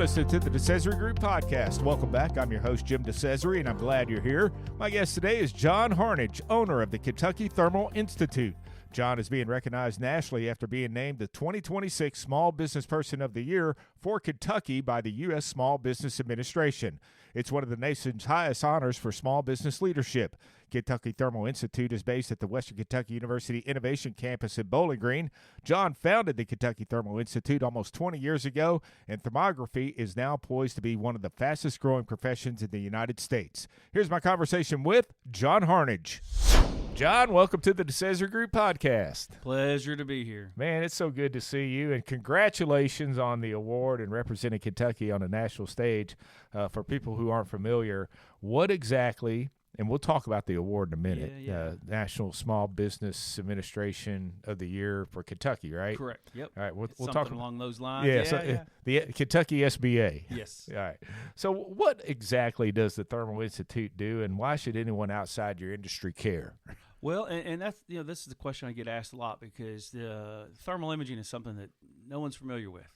listening to the DeCesare Group Podcast. Welcome back. I'm your host, Jim DeCesare, and I'm glad you're here. My guest today is John Harnage, owner of the Kentucky Thermal Institute. John is being recognized nationally after being named the 2026 Small Businessperson of the Year for Kentucky by the U.S. Small Business Administration. It's one of the nation's highest honors for small business leadership. Kentucky Thermal Institute is based at the Western Kentucky University Innovation Campus in Bowling Green. John founded the Kentucky Thermal Institute almost 20 years ago, and thermography is now poised to be one of the fastest-growing professions in the United States. Here's my conversation with John Harnage. John, welcome to the DeCesare Group Podcast. Pleasure to be here. Man, it's so good to see you, and congratulations on the award and representing Kentucky on a national stage. For people who aren't familiar, what exactly, and we'll talk about the award in a minute, National Small Business Administration of the Year for Kentucky, right? Correct, yep. All right, we'll talk along those lines. The Kentucky SBA. Yes. All right. So what exactly does the Thermal Institute do, and why should anyone outside your industry care? Well, and that's, this is the question I get asked a lot because the thermal imaging is something that no one's familiar with.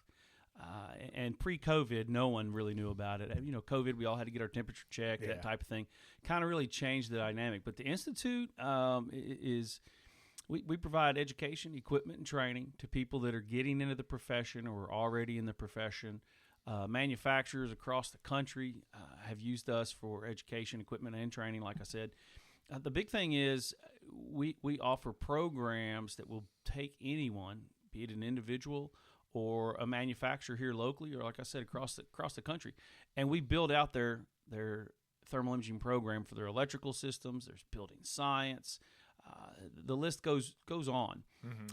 And pre-COVID, no one really knew about it. COVID, we all had to get our temperature checked, that type of thing. Kind of really changed the dynamic. But the Institute we provide education, equipment, and training to people that are getting into the profession or are already in the profession. Manufacturers across the country have used us for education, equipment, and training, like I said. The big thing is we offer programs that will take anyone, be it an individual or a manufacturer here locally, or like I said, across the country, and we build out their thermal imaging program for their electrical systems. There's building science. The list goes on,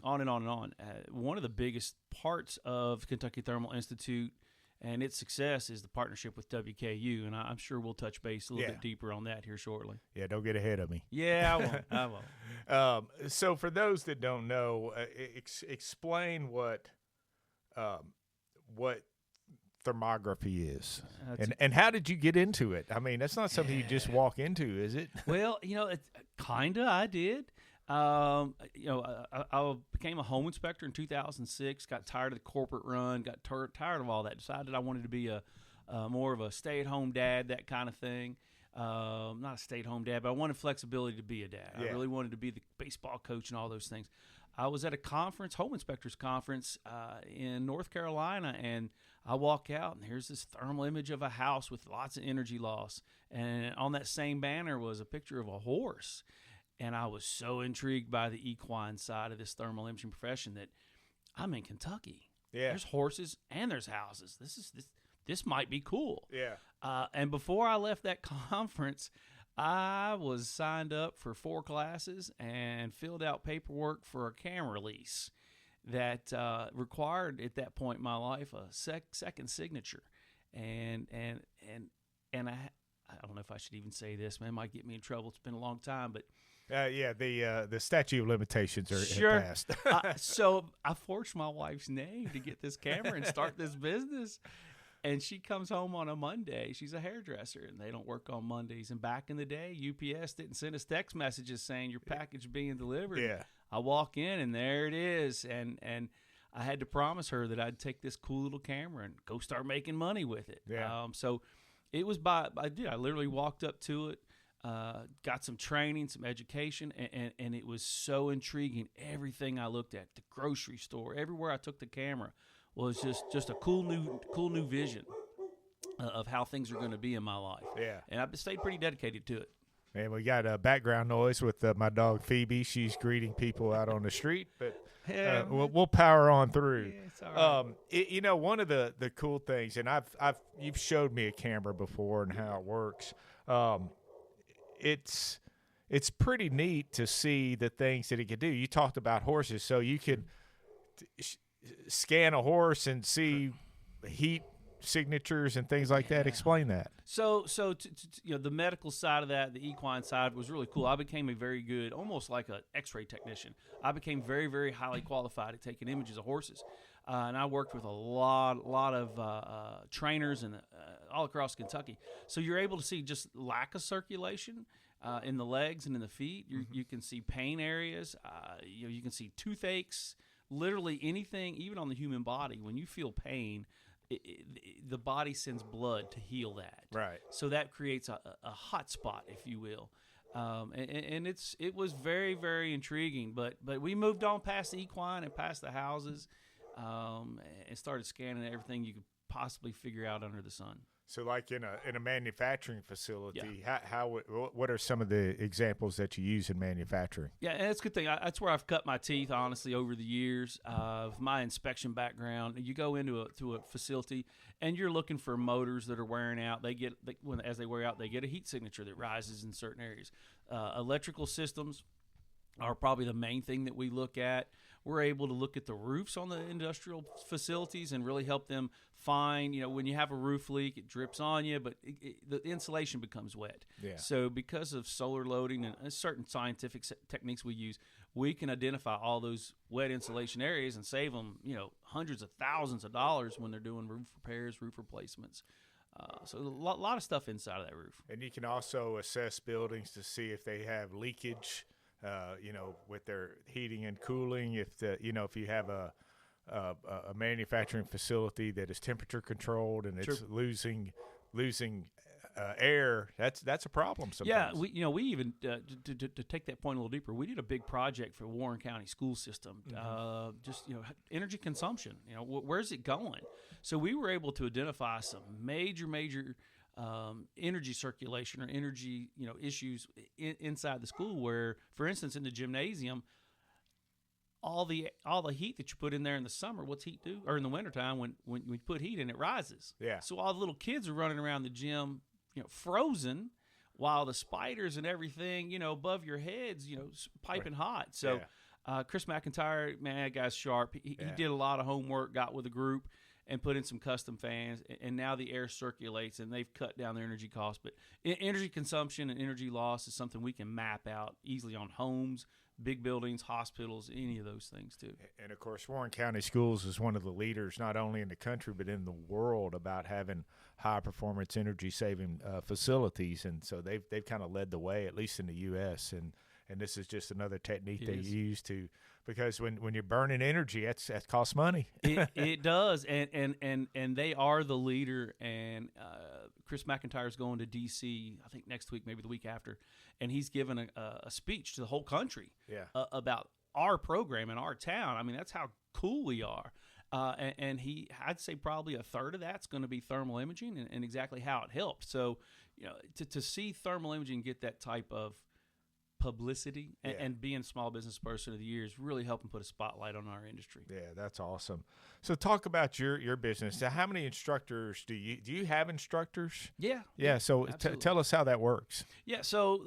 on and on and on. One of the biggest parts of Kentucky Thermal Institute and its success is the partnership with WKU, and I'm sure we'll touch base a little bit deeper on that here shortly. Yeah, don't get ahead of me. Yeah, I won't. So for those that don't know, explain what thermography is, and how did you get into it? I mean, that's not something you just walk into, is it? Well, I did. I became a home inspector in 2006. Got tired of the corporate run. Got tired of all that. Decided I wanted to be a more of a stay-at-home dad, that kind of thing. Not a stay-at-home dad, but I wanted flexibility to be a dad. I really wanted to be the baseball coach and all those things. I was at a conference, home inspectors conference in North Carolina, and I walk out, and here's this thermal image of a house with lots of energy loss. And on that same banner was a picture of a horse. And I was so intrigued by the equine side of this thermal imaging profession that I'm in Kentucky. Yeah. There's horses and there's houses. This might be cool. Yeah. And before I left that conference, I was signed up for 4 classes and filled out paperwork for a camera lease that required, at that point in my life, a second signature. And I don't know if I should even say this, man. It might get me in trouble. It's been a long time, but the statute of limitations are sure. passed. So I forged my wife's name to get this camera and start this business. And she comes home on a Monday. She's a hairdresser, and they don't work on Mondays. And back in the day, UPS didn't send us text messages saying your package being delivered. Yeah. I walk in, and there it is. And I had to promise her that I'd take this cool little camera and go start making money with it. Yeah. So it was I literally walked up to it, got some training, some education, and it was so intriguing. Everything I looked at, the grocery store, everywhere I took the camera, was just a cool new vision of how things are going to be in my life. Yeah. And I've stayed pretty dedicated to it. And we got a background noise with my dog Phoebe. She's greeting people out on the street, but we'll power on through. Yeah, it's all right. One of the cool things, and you've showed me a camera before and how it works. It's pretty neat to see the things that it can do. You talked about horses, so you could scan a horse and see heat signatures and things like that. Explain that. So the medical side of that, the equine side, was really cool. I became a very good, almost like an X-ray technician. I became very, very highly qualified at taking images of horses, and I worked with a lot of trainers and all across Kentucky. So you're able to see just lack of circulation in the legs and in the feet. You can see pain areas. You can see toothaches. Literally anything, even on the human body, when you feel pain, the body sends blood to heal that. Right. So that creates a hot spot, if you will. And it was very, very intriguing. But we moved on past the equine and past the houses, and started scanning everything you could possibly figure out under the sun. So, like in a manufacturing facility, what are some of the examples that you use in manufacturing? Yeah, and that's a good thing. That's where I've cut my teeth, honestly, over the years of my inspection background. You go into a facility, and you're looking for motors that are wearing out. As they wear out, they get a heat signature that rises in certain areas. Electrical systems are probably the main thing that we look at. We're able to look at the roofs on the industrial facilities and really help them find, when you have a roof leak, it drips on you, but the insulation becomes wet. Yeah. So because of solar loading and certain scientific techniques we use, we can identify all those wet insulation areas and save them, hundreds of thousands of dollars when they're doing roof repairs, roof replacements. So a lot of stuff inside of that roof. And you can also assess buildings to see if they have leakage, with their heating and cooling. If you have a manufacturing facility that is temperature controlled and it's losing air, that's a problem sometimes. Yeah, we even to take that point a little deeper, we did a big project for Warren County school system. Energy consumption. Where's it going? So we were able to identify some major energy circulation or energy issues inside the school, where, for instance, in the gymnasium, all the heat that you put in there in the summer, what's heat do? Or in the wintertime, when we put heat in, it rises. Yeah. So all the little kids are running around the gym, frozen, while the spiders and everything, above your heads, piping hot. So Chris McIntyre, man, that guy's sharp. He did a lot of homework, got with a group, and put in some custom fans, and now the air circulates, and they've cut down their energy costs. But energy consumption and energy loss is something we can map out easily on homes, big buildings, hospitals, any of those things too. And of course, Warren County Schools is one of the leaders, not only in the country but in the world, about having high performance energy saving facilities, and so they've kind of led the way, at least in the U.S. And this is just another technique they use to, because when you're burning energy, that costs money. It does, and they are the leader. And Chris McIntyre is going to D.C. I think next week, maybe the week after, and he's given a speech to the whole country about our program in our town. I mean, that's how cool we are. And I'd say probably a third of that's going to be thermal imaging and exactly how it helps. So, to see thermal imaging get that type of publicity and being Small Business Person of the Year is really helping put a spotlight on our industry. Yeah, that's awesome. So talk about your business. So how many instructors do you have instructors? Yeah. So tell us how that works. Yeah. So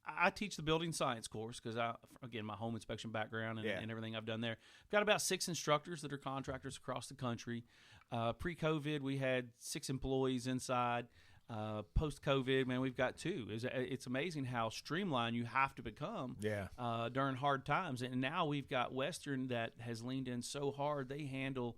I teach the building science course because again, my home inspection background and everything I've done there. I've got about 6 instructors that are contractors across the country. Pre-COVID, we had 6 employees inside. Post-COVID, man, we've got 2. It's amazing how streamlined you have to become during hard times. And now we've got Western that has leaned in so hard. They handle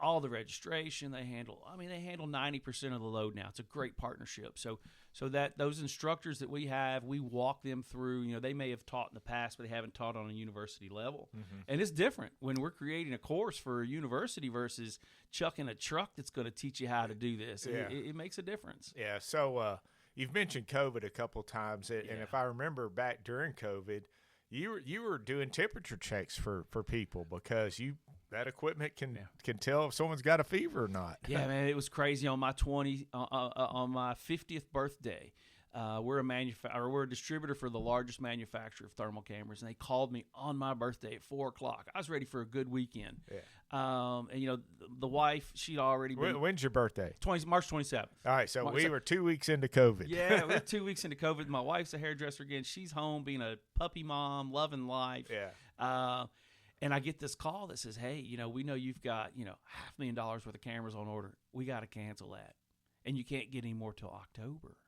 all the registration. They handle 90% of the load now. It's a great partnership. So that those instructors that we have, we walk them through. They may have taught in the past, but they haven't taught on a university level. Mm-hmm. And it's different when we're creating a course for a university versus chucking a truck that's going to teach you how to do this. Yeah. It makes a difference. Yeah. So you've mentioned COVID a couple times, and if I remember back during COVID, you were doing temperature checks for people because that equipment can tell if someone's got a fever or not. Yeah, man, it was crazy. On my 50th birthday, we're a distributor for the largest manufacturer of thermal cameras, and they called me on my birthday at 4:00. I was ready for a good weekend. Yeah. And the wife, she'd already been. When's your birthday? March 27th. All right, so we were 2 weeks into COVID. Yeah, we're 2 weeks into COVID. My wife's a hairdresser again. She's home being a puppy mom, loving life. Yeah. And I get this call that says, hey, we know you've got, $500,000 worth of cameras on order. We got to cancel that. And you can't get any more till October.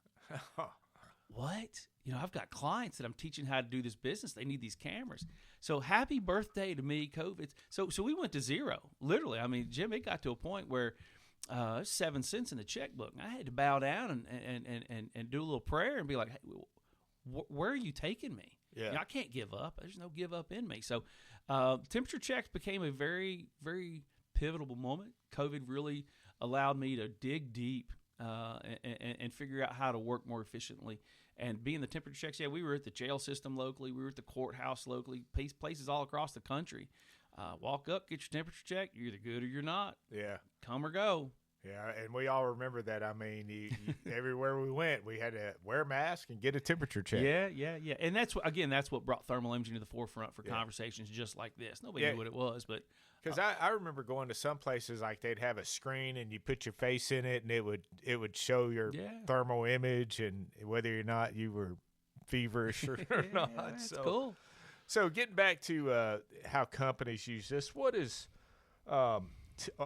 What? I've got clients that I'm teaching how to do this business. They need these cameras. So happy birthday to me, COVID. So we went to zero, literally. I mean, Jim, it got to a point where 7 cents in the checkbook. And I had to bow down and do a little prayer and be like, hey, where are you taking me? Yeah. I can't give up. There's no give up in me. So temperature checks became a very, very pivotal moment. COVID really allowed me to dig deep and figure out how to work more efficiently. And being the temperature checks, we were at the jail system locally. We were at the courthouse locally, places all across the country. Walk up, get your temperature check. You're either good or you're not. Yeah. Come or go. Yeah, and we all remember that. I mean, you, everywhere we went, we had to wear a mask and get a temperature check. Yeah. And that's what brought thermal imaging to the forefront for conversations just like this. Nobody knew what it was, but because I remember going to some places like they'd have a screen and you put your face in it and it would show your thermal image and whether or not you were feverish or not. That's cool. So getting back to how companies use this, what is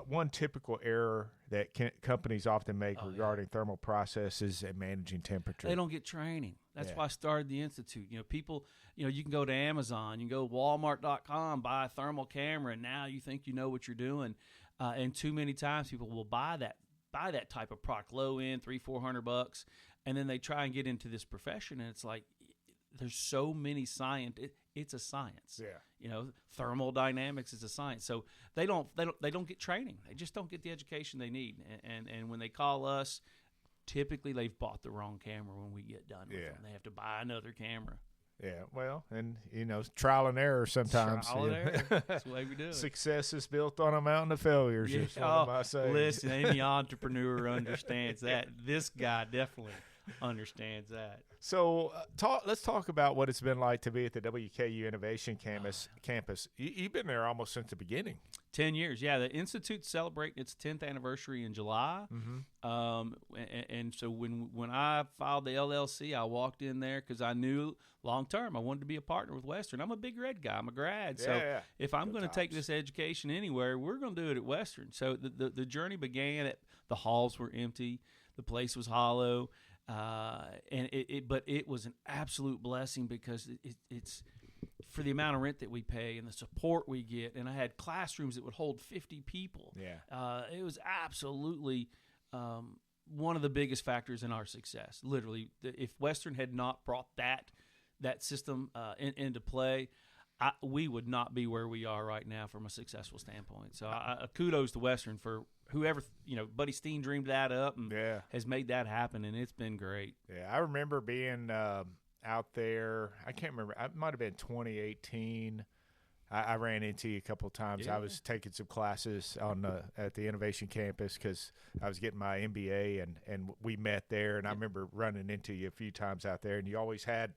one typical error that companies often make regarding thermal processes and managing temperature? They don't get training. That's why I started the Institute. People, you can go to Amazon, you can go to Walmart.com, buy a thermal camera, and now you think you know what you're doing. And too many times people will buy that type of product, low end, $300-400, and then they try and get into this profession, and it's like there's so many scientists. It's a science. Yeah. Thermodynamics is a science. So they don't get training. They just don't get the education they need. And when they call us, typically they've bought the wrong camera when we get done with them. They have to buy another camera. Yeah, well, and trial and error sometimes. Trial and error. That's the way we do it. Success is built on a mountain of failures. Is one of my sayings. Listen, any entrepreneur understands that. This guy definitely understands that. So let's talk about what it's been like to be at the WKU Innovation Campus. You've been there almost since the beginning. 10 years, yeah. The Institute's celebrating its 10th anniversary in July. Mm-hmm. And so when I filed the LLC, I walked in there because I knew long-term I wanted to be a partner with Western. I'm a big red guy. I'm a grad. So if I'm going to take this education anywhere, we're going to do it at Western. So the journey began at the halls were empty. The place was hollow. But it was an absolute blessing because it's for the amount of rent that we pay and the support we get. And I had classrooms that would hold 50 people. Yeah. It was absolutely one of the biggest factors in our success. Literally, if Western had not brought that system into play, we would not be where we are right now from a successful standpoint. So kudos to Western for whoever, Buddy Steen dreamed that up and has made that happen, and it's been great. Yeah, I remember being out there. I can't remember. It might have been 2018. I ran into you a couple of times. I was taking some classes at the Innovation Campus because I was getting my MBA, and we met there. And I remember running into you a few times out there, and you always had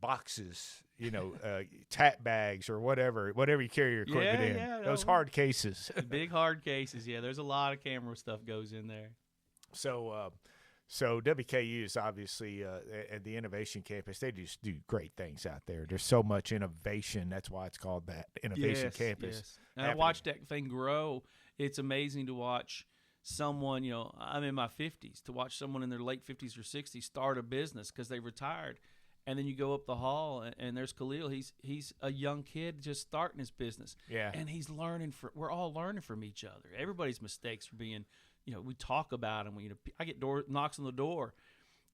boxes, tat bags or whatever you carry your equipment in. Yeah, those hard cases. Big hard cases. Yeah, there's a lot of camera stuff goes in there. So WKU is obviously at the Innovation Campus. They just do great things out there. There's so much innovation. That's why it's called that Innovation Campus. Yes. And I watched that thing grow. It's amazing to watch someone, I'm in my 50s, to watch someone in their late 50s or 60s start a business because they retired. And then you go up the hall, and there's Khalil. He's a young kid just starting his business. Yeah. And he's learning. We're all learning from each other. Everybody's mistakes are being, we talk about them. I get knocks on the door.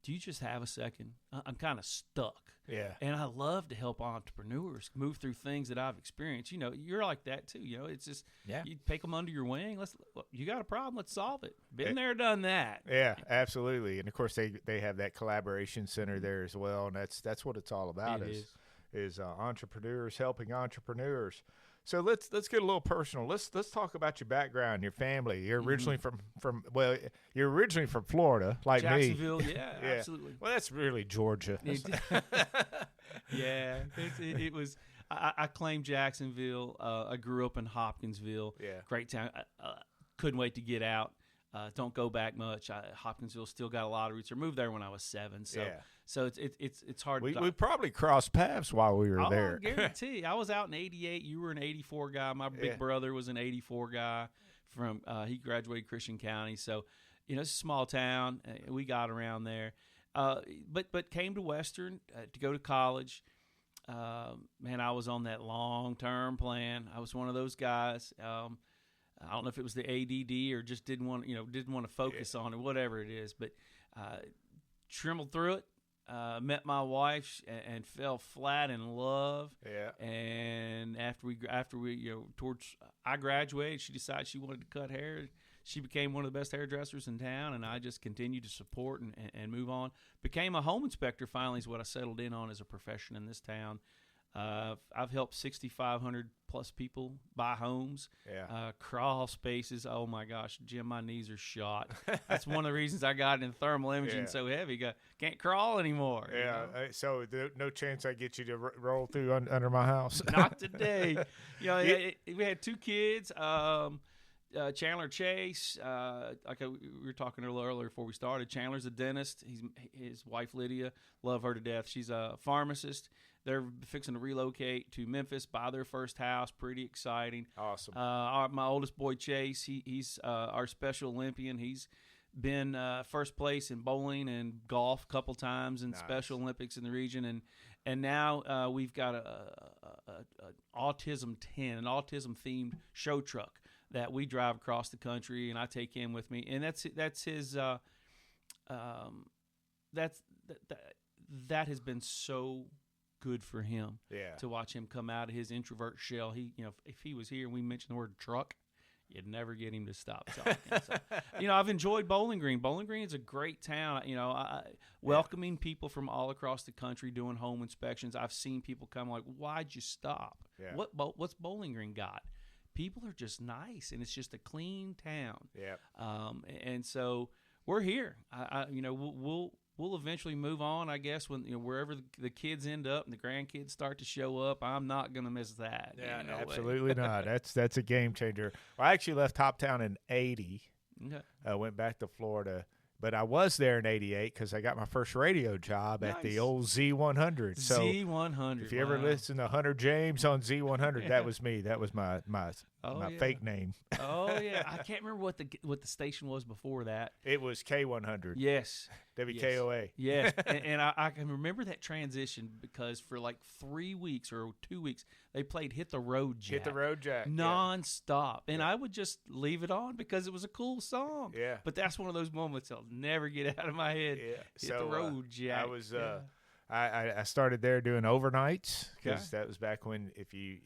Do you just have a second? I'm kind of stuck. Yeah. And I love to help entrepreneurs move through things that I've experienced. You're like that too. It's just you take them under your wing. You got a problem? Let's solve it. Been there, done that. Yeah, absolutely. And of course they have that collaboration center there as well, and that's what it's all about. Is entrepreneurs helping entrepreneurs. So let's get a little personal. Let's talk about your background, your family. You're originally you're originally from Florida, like Jacksonville, me. Yeah, absolutely. Well, that's really Georgia. Yeah, it was. I claim Jacksonville. I grew up in Hopkinsville. Yeah, great town. Couldn't wait to get out. Don't go back much. Hopkinsville still got a lot of roots. I moved there when I was 7. So it's hard. We probably crossed paths while we were there. I guarantee. I was out in '88. You were an '84 guy. My big brother was an '84 guy. He graduated Christian County. So it's a small town. We got around there. But came to Western to go to college. Man, I was on that long-term plan. I was one of those guys. I don't know if it was the ADD or just didn't want to focus on it, whatever it is. But trembled through it. met my wife and fell flat in love. Yeah. And after we towards I graduated, she decided she wanted to cut hair. She became one of the best hairdressers in town, and I just continued to support and move on. Became a home inspector finally is what I settled in on as a profession in this town. I've helped 6,500 plus people buy homes, crawl spaces. Oh my gosh, Jim, my knees are shot. That's one of the reasons I got into thermal imaging so heavy. Can't crawl anymore. Yeah, so no chance I get you to roll through under my house. Not today. We had 2 kids. Chandler Chase, like we were talking a little earlier before we started. Chandler's a dentist. His wife Lydia, love her to death. She's a pharmacist. They're fixing to relocate to Memphis, buy their first house. Pretty exciting. Awesome. My oldest boy Chase, he's our Special Olympian. He's been first place in bowling and golf a couple times in Special Olympics in the region, and now we've got an autism themed show truck that we drive across the country, and I take him with me, and that's his that has been so good for him to watch him come out of his introvert shell. He, if he was here and we mentioned the word truck, you'd never get him to stop talking. So, I've enjoyed Bowling Green. Bowling Green is a great town. Welcoming people from all across the country, doing home inspections. I've seen people come like, "Why'd you stop? Yeah. What's Bowling Green got?" People are just nice, and it's just a clean town. Yeah. And so we're here. We'll eventually move on, I guess, when wherever the kids end up and the grandkids start to show up. I'm not going to miss that. Yeah, absolutely not. That's a game changer. Well, I actually left Hoptown in '80. Okay. Went back to Florida. But I was there in '88 because I got my first radio job at the old Z100. So Z100. If you ever listen to Hunter James on Z100, that was me. That was my fake name. Oh yeah, I can't remember what the station was before that. It was K100. Yes. WKOA. Yes. and I can remember that transition because for like 3 weeks or 2 weeks they played Hit the Road Jack. Hit the Road Jack. Nonstop. And I would just leave it on because it was a cool song. Yeah. But that's one of those moments I'll never get out of my head. Yeah. Hit the Road Jack. I was I started there doing overnights because that was back when if you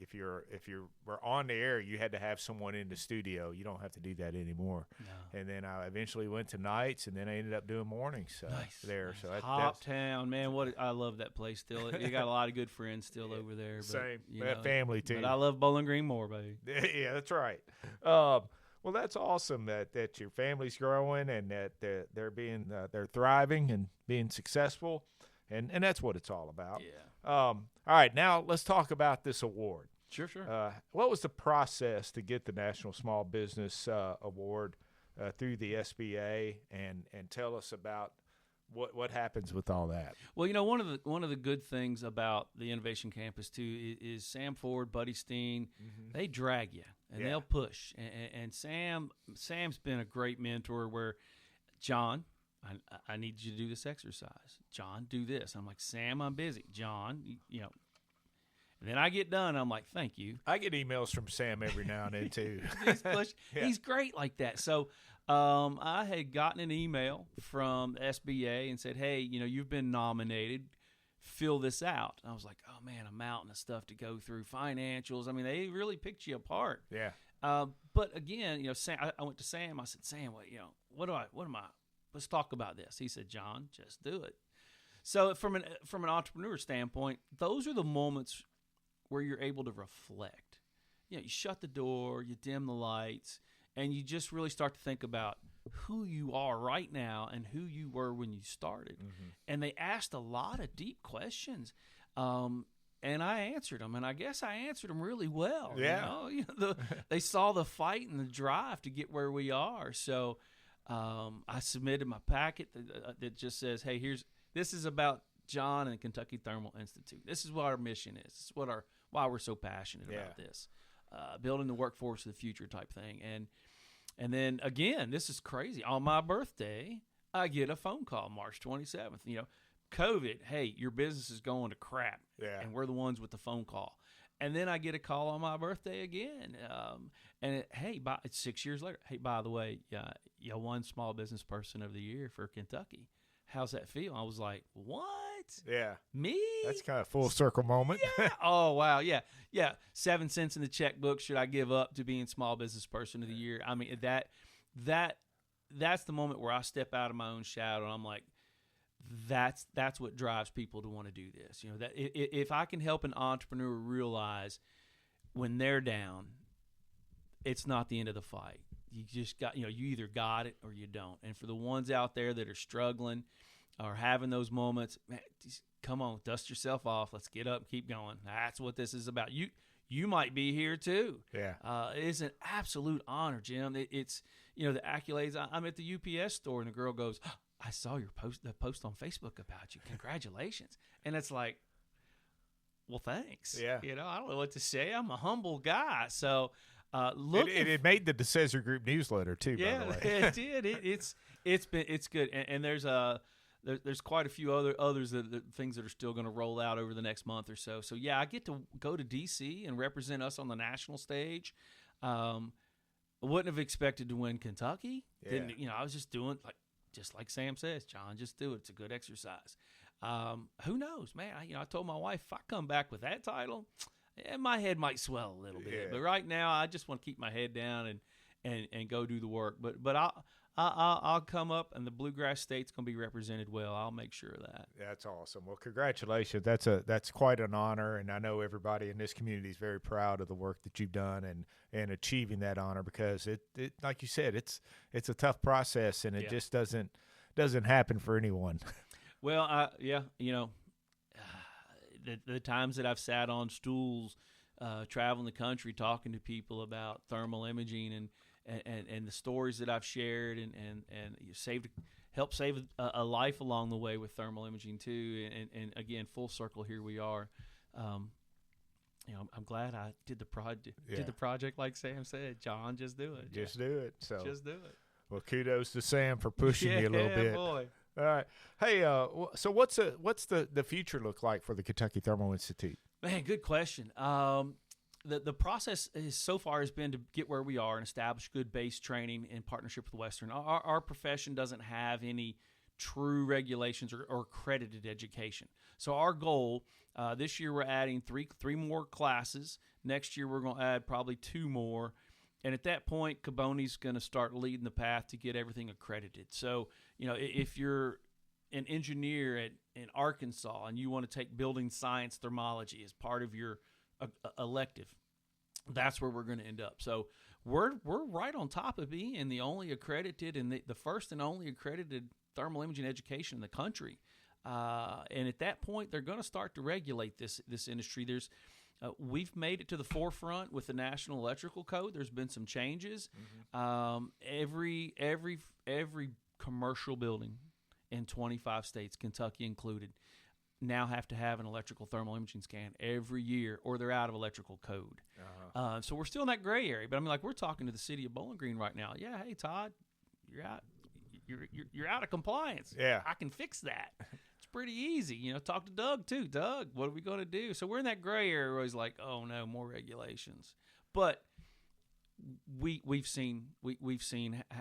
were on the air, you had to have someone in the studio. You don't have to do that anymore. No. And then I eventually went to nights, and then I ended up doing mornings there. So Hoptown, man, I love that place still. You got a lot of good friends still over there. But, same, family too. But I love Bowling Green more, baby. Yeah, that's right. Well, that's awesome that your family's growing and that they're thriving and being successful. And that's what it's all about. Yeah. All right, now let's talk about this award. Sure. What was the process to get the National Small Business Award through the SBA, and tell us about what happens with all that? Well, one of the good things about the Innovation Campus too is Sam Ford, Buddy Steen. Mm-hmm. They drag you and they'll push. And Sam's been a great mentor. Where John, I need you to do this exercise. John, do this. I'm like, Sam, I'm busy. John, And then I get done. I'm like, thank you. I get emails from Sam every now and then too. He's great like that. So I had gotten an email from SBA and said, hey, you've been nominated. Fill this out. And I was like, oh man, a mountain of stuff to go through. Financials. I mean, they really picked you apart. Yeah. But again, Sam, I went to Sam. I said, Sam, what am I? Let's talk about this. He said, John, just do it. So from an entrepreneur standpoint, those are the moments where you're able to reflect. You shut the door, you dim the lights, and you just really start to think about who you are right now and who you were when you started. Mm-hmm. And they asked a lot of deep questions. And I answered them, and I guess I answered them really well. Yeah. They saw the fight and the drive to get where we are. So I submitted my packet that just says, hey, this is about John and the Kentucky Thermal Institute. This is what our mission is. This is why we're so passionate about this. Building the workforce of the future type thing. And then, again, this is crazy. On my birthday, I get a phone call March 27th. COVID, hey, your business is going to crap. Yeah. And we're the ones with the phone call. And then I get a call on my birthday again. It's 6 years later. Hey, by the way, you won Small Business Person of the Year for Kentucky. how's that feel? I was like, what? Yeah. Me? That's kind of a full circle moment. Yeah. Oh, wow. Yeah. Yeah. 7 cents in the checkbook should I give up to being Small Business Person of the Year? I mean, that's the moment where I step out of my own shadow and I'm like, that's what drives people to want to do this. You know, that if I can help an entrepreneur realize when they're down, it's not the end of the fight. You just got, you either got it or you don't. And for the ones out there that are struggling or having those moments, man, just come on, dust yourself off. Let's get up and keep going. That's what this is about. You might be here too. Yeah. It's an absolute honor, Jim. It's, the accolades. I'm at the UPS store and the girl goes, oh, I saw your post on Facebook about you. Congratulations. And it's like, well, thanks. Yeah. I don't know what to say. I'm a humble guy. So, it made the DeCesare Group newsletter too. Yeah, by the way. It did. It's good, and there's quite a few others that things that are still going to roll out over the next month or so. So yeah, I get to go to DC and represent us on the national stage. I wouldn't have expected to win Kentucky. Yeah. Didn't, I was just doing just like Sam says, John, just do it. It's a good exercise. Who knows, man? I told my wife if I come back with that title, my head might swell a little bit. Yeah. But right now, I just want to keep my head down and go do the work. But I'll come up, and the Bluegrass State's going to be represented well. I'll make sure of that. That's awesome. Well, congratulations. That's quite an honor, and I know everybody in this community is very proud of the work that you've done and achieving that honor, because it like you said, it's a tough process, and it just doesn't happen for anyone. Well, the times that I've sat on stools, traveling the country, talking to people about thermal imaging and the stories that I've shared and you helped save a life along the way with thermal imaging too. And again, full circle, here we are. I'm glad I did the project like Sam said. John, just do it. Just do it. So just do it. Well, kudos to Sam for pushing you a little bit. Boy. All right. Hey, so what's the future look like for the Kentucky Thermal Institute? Man, good question. The process so far has been to get where we are and establish good base training in partnership with Western. Our profession doesn't have any true regulations or accredited education. So our goal this year, we're adding three more classes. Next year, we're going to add probably 2 more. And at that point, Caboni's going to start leading the path to get everything accredited. So, if you're an engineer in Arkansas and you want to take building science thermology as part of your elective, that's where we're going to end up. So we're right on top of being the only accredited and the first and only accredited thermal imaging education in the country. And at that point, they're going to start to regulate this industry. We've made it to the forefront with the National Electrical Code. There's been some changes. Mm-hmm. Every commercial building in 25 states, Kentucky included, now have to have an electrical thermal imaging scan every year, or they're out of electrical code. Uh-huh. So we're still in that gray area. But I mean, we're talking to the city of Bowling Green right now. Yeah, hey Todd, you're out. You're out of compliance. Yeah, I can fix that. Pretty easy, talk to Doug too. Doug, what are we going to do? So we're in that gray area where he's like, oh no, more regulations. But we've seen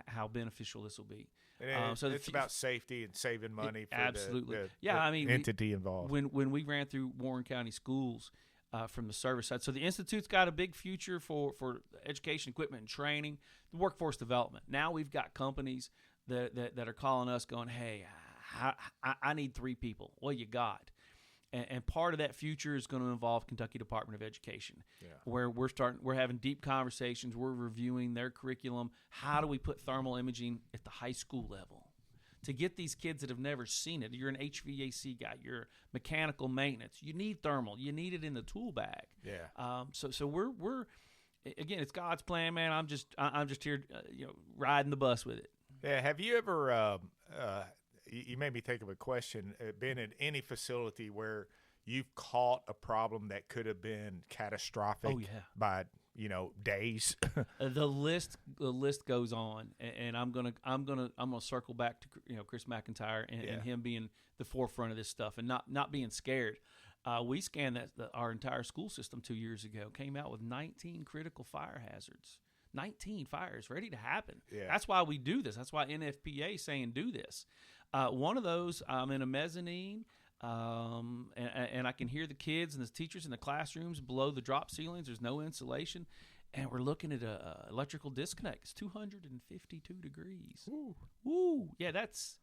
how beneficial this will be. So it's about safety and saving money for absolutely. the entity involved. When we ran through Warren County schools from the service side, so the Institute's got a big future for education, equipment, and training, the workforce development. Now we've got companies that are calling us going, hey, I need 3 people. Well, you got. And part of that future is going to involve Kentucky Department of Education, where we're having deep conversations. We're reviewing their curriculum. How do we put thermal imaging at the high school level to get these kids that have never seen it? You're an HVAC guy. You're mechanical maintenance. You need thermal. You need it in the tool bag. Yeah. So we're again, it's God's plan, man. I'm just here, riding the bus with it. Yeah. Have you ever? You made me think of a question. Been in any facility where you've caught a problem that could have been catastrophic by days? The list goes on, and I'm gonna circle back to Chris McIntyre and him being the forefront of this stuff and not being scared. We scanned our entire school system 2 years ago. Came out with 19 critical fire hazards. 19 fires ready to happen. Yeah. That's why we do this. That's why NFPA is saying do this. One of those, I'm in a mezzanine, and I can hear the kids and the teachers in the classrooms below the drop ceilings. There's no insulation, and we're looking at a electrical disconnect. It's 252 degrees. Ooh. Woo! Yeah, that's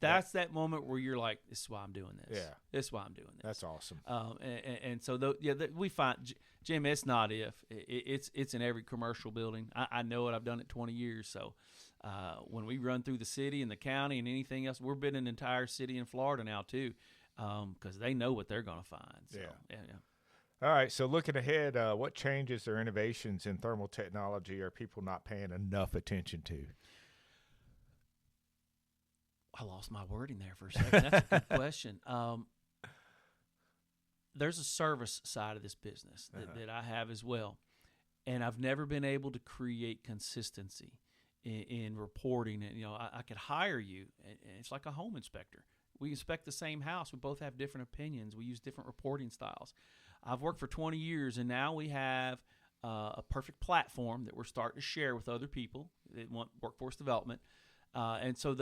that moment where you're like, this is why I'm doing this. Yeah. This is why I'm doing this. That's awesome. And so we find, Jim, it's not if. It's in every commercial building. I know it. I've done it 20 years. So when we run through the city and the county and anything else, we're bidding an entire city in Florida now too, because they know what they're going to find. So, yeah. All right, so looking ahead, what changes or innovations in thermal technology are people not paying enough attention to? I lost my wording there for a second. That's a good question. There's a service side of this business that I have as well, and I've never been able to create consistency in reporting. And I could hire you, and it's like a home inspector. We inspect the same house. We both have different opinions. We use different reporting styles. I've worked for 20 years, and now we have a perfect platform that we're starting to share with other people that want workforce development. And so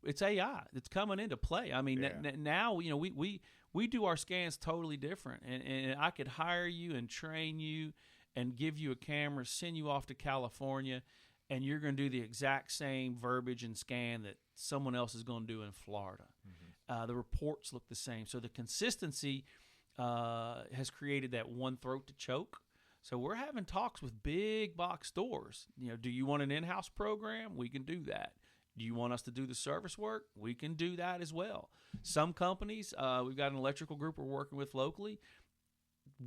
it's AI that's coming into play. I mean, now we do our scans totally different, and I could hire you and train you and give you a camera, send you off to California, and you're going to do the exact same verbiage and scan that someone else is going to do in Florida. Mm-hmm. The reports look the same, so the consistency has created that one throat to choke. So we're having talks with big box stores. Do you want an in-house program? We can do that. Do you want us to do the service work? We can do that as well. Some companies, we've got an electrical group we're working with locally.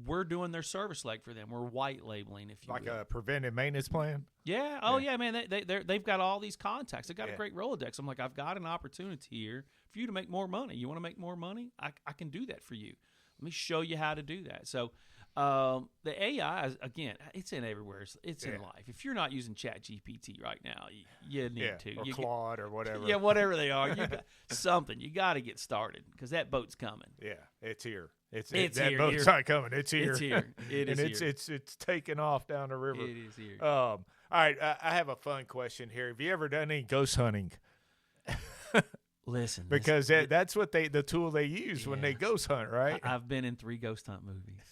We're doing their service leg for them. We're white labeling, if you will. Like a preventive maintenance plan? Yeah. Oh, yeah, man. They've got all these contacts. They've got a great Rolodex. I'm like, I've got an opportunity here for you to make more money. You want to make more money? I can do that for you. Let me show you how to do that. So the AI, again, it's in everywhere. It's in life. If you're not using ChatGPT right now, you need to. Or Claude or whatever. Yeah, whatever they are. You got something. You got to get started because that boat's coming. Yeah, it's here. That here. boat's not coming. It's here. It's here. It's taking off down the river. It is here. All right, I have a fun question here. Have you ever done any ghost hunting? Listen, because that's what the tool they use when they ghost hunt, right? I've been in 3 ghost hunt movies.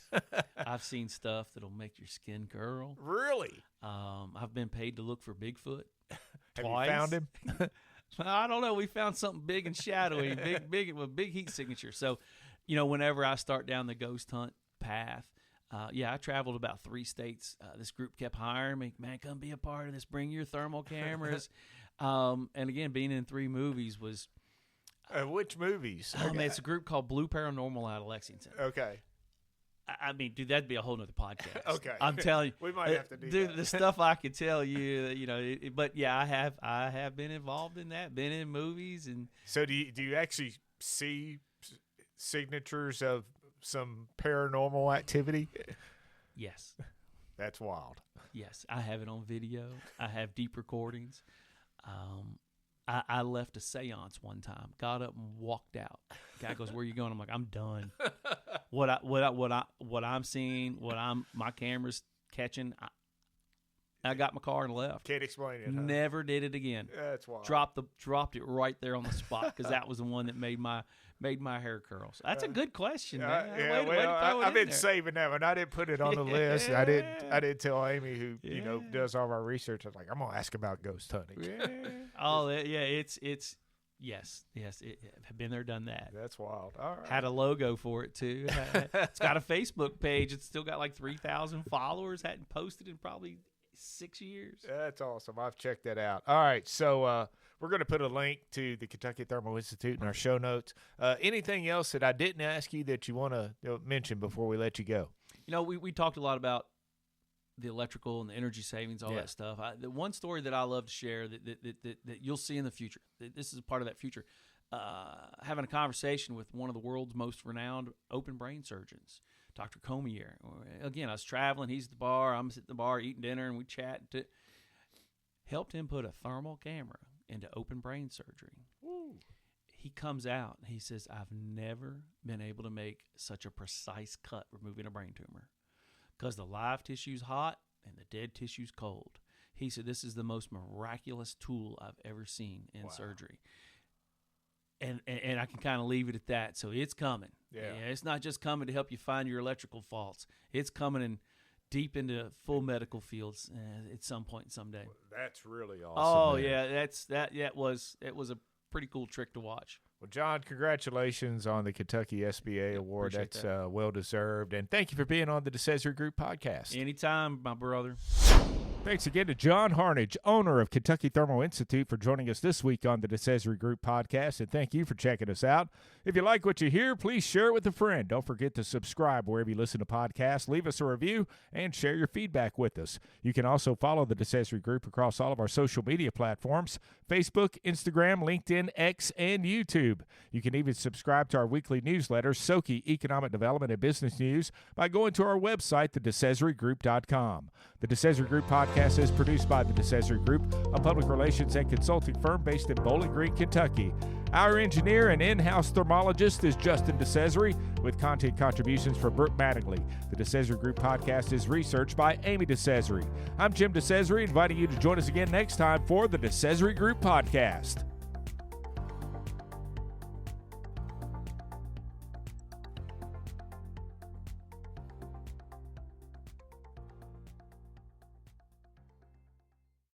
I've seen stuff that'll make your skin curl. Really? I've been paid to look for Bigfoot. Have twice. you found him? I don't know. We found something big and shadowy, big with big heat signature. So, whenever I start down the ghost hunt path, I traveled about 3 states. This group kept hiring me. Man, come be a part of this. Bring your thermal cameras. And again, being in 3 movies was. Which movies? Man, it's a group called Blue Paranormal out of Lexington. Okay. I mean, dude, that'd be a whole nother podcast. Okay. I'm telling you. We might have to do dude, that. The stuff I could tell you, but yeah, I have been involved in that, been in movies. And so do you actually see signatures of some paranormal activity? Yes. That's wild. Yes, I have it on video. I have deep recordings. I left a seance one time, got up and walked out. Guy goes, "Where you going?" I'm like, "I'm done." What I'm seeing, my camera's catching. I got my car and left. Can't explain it. Huh? Never did it again. That's wild. Dropped it right there on the spot because that was the one that made my hair curl. So that's a good question, man. I've been saving that one. I didn't put it on the list. I didn't tell Amy, who does all of our research. I was like, I'm gonna ask about ghost hunting. It's yes. I've been there, done that. That's wild. All right. Had a logo for it too. It's got a Facebook page. It's still got like 3,000 followers. Hadn't posted in probably 6 years. That's awesome. I've checked that out. All right, so we're going to put a link to the Kentucky Thermal Institute in our show notes. Anything else that I didn't ask you that you want to mention before we let you go? We talked a lot about the electrical and the energy savings, all that stuff. The one story that I love to share that you'll see in the future, this is a part of that future, having a conversation with one of the world's most renowned open brain surgeons, Dr. Comier. Again, I was traveling. He's at the bar. I'm sitting at the bar eating dinner, and we chat. Helped him put a thermal camera into open brain surgery. Woo. He comes out, and he says, I've never been able to make such a precise cut removing a brain tumor because the live tissue's hot and the dead tissue's cold. He said, this is the most miraculous tool I've ever seen in surgery. And I can kind of leave it at that. So it's coming. Yeah. It's not just coming to help you find your electrical faults. It's coming in deep into full medical fields at some point someday. That's really awesome. Oh, man. yeah. It was a pretty cool trick to watch. Well, John, congratulations on the Kentucky SBA Award. That's well-deserved. And thank you for being on the DeCesare Group Podcast. Anytime, my brother. Thanks again to John Harnage, owner of Kentucky Thermal Institute, for joining us this week on the DeCesare Group Podcast, and thank you for checking us out. If you like what you hear, please share it with a friend. Don't forget to subscribe wherever you listen to podcasts, leave us a review, and share your feedback with us. You can also follow the DeCesare Group across all of our social media platforms: Facebook, Instagram, LinkedIn, X, and YouTube. You can even subscribe to our weekly newsletter, Soki Economic Development and Business News, by going to our website, thedecesaregroup.com. The DeCesare Group Podcast is produced by the DeCesare Group, a public relations and consulting firm based in Bowling Green, Kentucky. Our engineer and in-house thermologist is Justin DeCesare, with content contributions from Brooke Mattingly. The DeCesare Group Podcast is researched by Amy DeCesare. I'm Jim DeCesare, inviting you to join us again next time for the DeCesare Group Podcast.